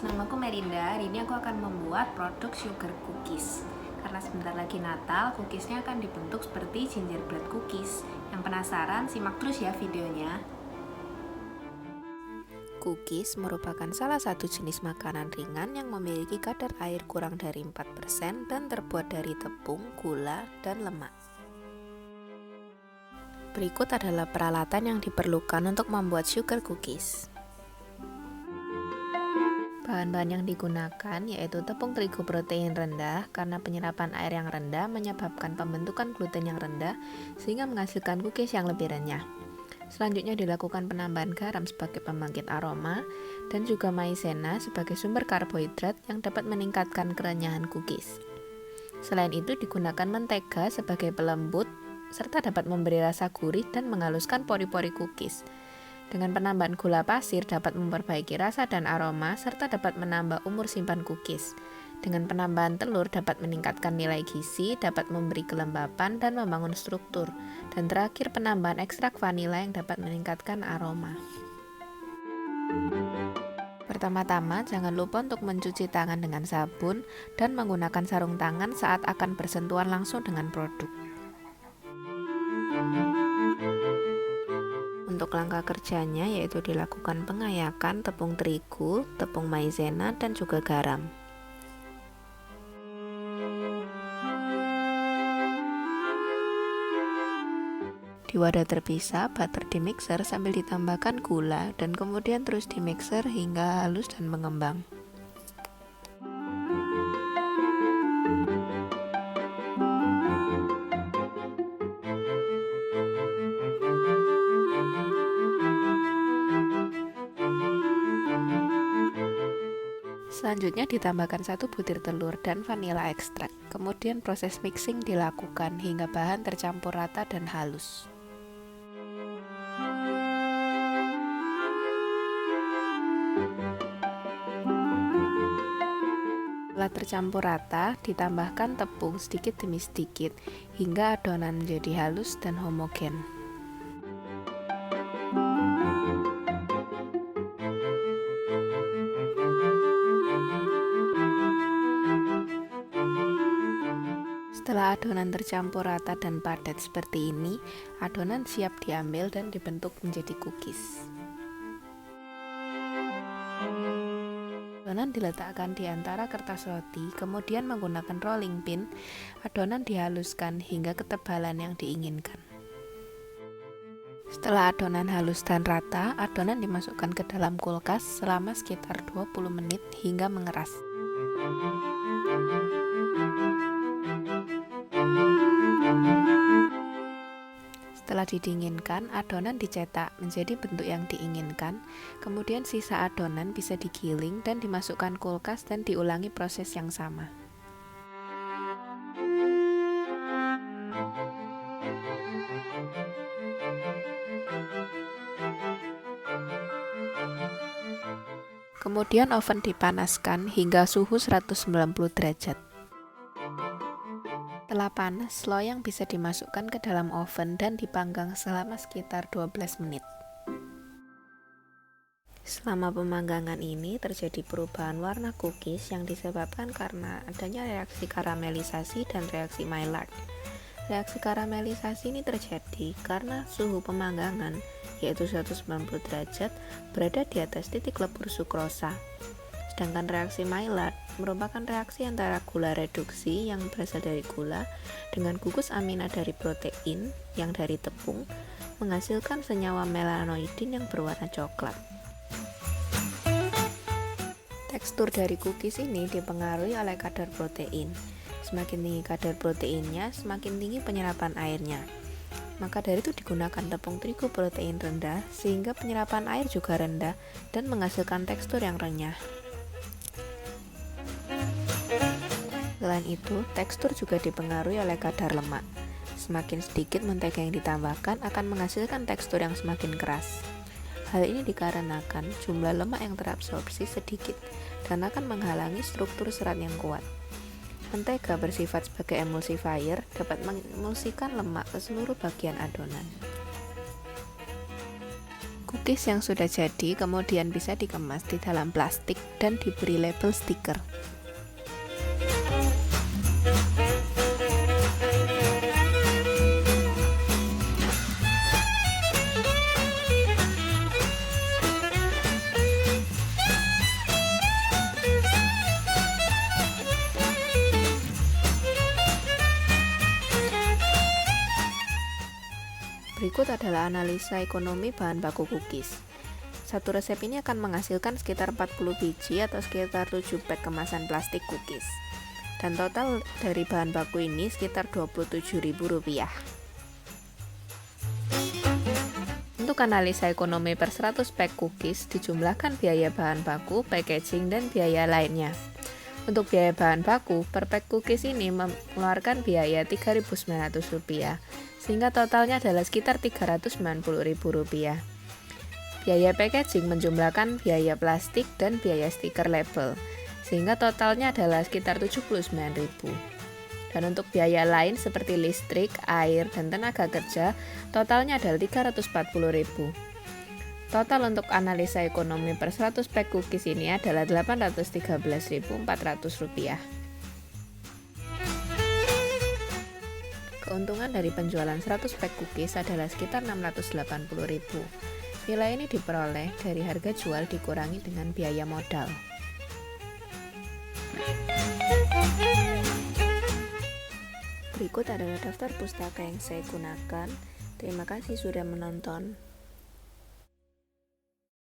namaku Melinda. Hari ini aku akan membuat produk sugar cookies. Karena sebentar lagi Natal, cookiesnya akan dibentuk seperti gingerbread cookies. Yang penasaran, simak terus ya videonya. Cookies merupakan salah satu jenis makanan ringan yang memiliki kadar air kurang dari 4% dan terbuat dari tepung, gula, dan lemak. Berikut adalah peralatan yang diperlukan untuk membuat sugar cookies. Bahan-bahan yang digunakan yaitu tepung terigu protein rendah karena penyerapan air yang rendah menyebabkan pembentukan gluten yang rendah sehingga menghasilkan cookies yang lebih renyah. Selanjutnya dilakukan penambahan garam sebagai pembangkit aroma dan juga maizena sebagai sumber karbohidrat yang dapat meningkatkan kerenyahan cookies. Selain itu digunakan mentega sebagai pelembut serta dapat memberi rasa gurih dan menghaluskan pori-pori cookies. Dengan penambahan gula pasir dapat memperbaiki rasa dan aroma serta dapat menambah umur simpan cookies. Dengan penambahan telur dapat meningkatkan nilai gizi, dapat memberi kelembapan dan membangun struktur. Dan terakhir penambahan ekstrak vanila yang dapat meningkatkan aroma. Pertama-tama jangan lupa untuk mencuci tangan dengan sabun dan menggunakan sarung tangan saat akan bersentuhan langsung dengan produk. Untuk langkah kerjanya yaitu dilakukan pengayakan tepung terigu, tepung maizena, dan juga garam. Di wadah terpisah, butter di mixer sambil ditambahkan gula dan kemudian terus di mixer hingga halus dan mengembang. Selanjutnya ditambahkan 1 butir telur dan vanila ekstrak. Kemudian proses mixing dilakukan hingga bahan tercampur rata dan halus. Setelah tercampur rata, ditambahkan tepung sedikit demi sedikit hingga adonan menjadi halus dan homogen. Setelah adonan tercampur rata dan padat seperti ini, adonan siap diambil dan dibentuk menjadi cookies. Adonan diletakkan di antara kertas roti, kemudian menggunakan rolling pin, adonan dihaluskan hingga ketebalan yang diinginkan. Setelah adonan halus dan rata, adonan dimasukkan ke dalam kulkas selama sekitar 20 menit hingga mengeras. Setelah didinginkan, adonan dicetak menjadi bentuk yang diinginkan. Kemudian sisa adonan bisa digiling dan dimasukkan kulkas dan diulangi proses yang sama. Kemudian oven dipanaskan hingga suhu 190 derajat. Setelah panas, loyang bisa dimasukkan ke dalam oven dan dipanggang selama sekitar 12 menit. Selama pemanggangan ini terjadi perubahan warna cookies yang disebabkan karena adanya reaksi karamelisasi dan reaksi Maillard. Reaksi karamelisasi ini terjadi karena suhu pemanggangan yaitu 190 derajat berada di atas titik lebur sukrosa. Sedangkan reaksi Maillard merupakan reaksi antara gula reduksi yang berasal dari gula dengan gugus amina dari protein yang dari tepung menghasilkan senyawa melanoidin yang berwarna coklat. Tekstur dari cookies ini dipengaruhi oleh kadar protein. Semakin tinggi kadar proteinnya, semakin tinggi penyerapan airnya. Maka dari itu digunakan tepung terigu protein rendah sehingga penyerapan air juga rendah dan menghasilkan tekstur yang renyah. Selain itu, tekstur juga dipengaruhi oleh kadar lemak. Semakin sedikit mentega yang ditambahkan akan menghasilkan tekstur yang semakin keras. Hal ini dikarenakan jumlah lemak yang terabsorpsi sedikit dan akan menghalangi struktur serat yang kuat. Mentega bersifat sebagai emulsifier, dapat mengemulsikan lemak ke seluruh bagian adonan. Cookies yang sudah jadi kemudian bisa dikemas di dalam plastik dan diberi label stiker. Berikut adalah analisa ekonomi bahan baku cookies. Satu resep ini akan menghasilkan sekitar 40 biji atau sekitar 7 pack kemasan plastik cookies. Dan total dari bahan baku ini sekitar Rp27.000. Untuk analisa ekonomi per 100 pack cookies dijumlahkan biaya bahan baku, packaging, dan biaya lainnya. Untuk biaya bahan baku, per pack cookies ini mengeluarkan biaya Rp3.900, sehingga totalnya adalah sekitar Rp390.000. Biaya packaging menjumlahkan biaya plastik dan biaya stiker label, sehingga totalnya adalah sekitar Rp79.000. Dan untuk biaya lain seperti listrik, air, dan tenaga kerja, totalnya adalah Rp340.000. Total untuk analisa ekonomi per 100 pack cookies ini adalah Rp813.400. Keuntungan dari penjualan 100 pack cookies adalah sekitar Rp680.000. Nilai ini diperoleh dari harga jual dikurangi dengan biaya modal. Berikut adalah daftar pustaka yang saya gunakan. Terima kasih sudah menonton.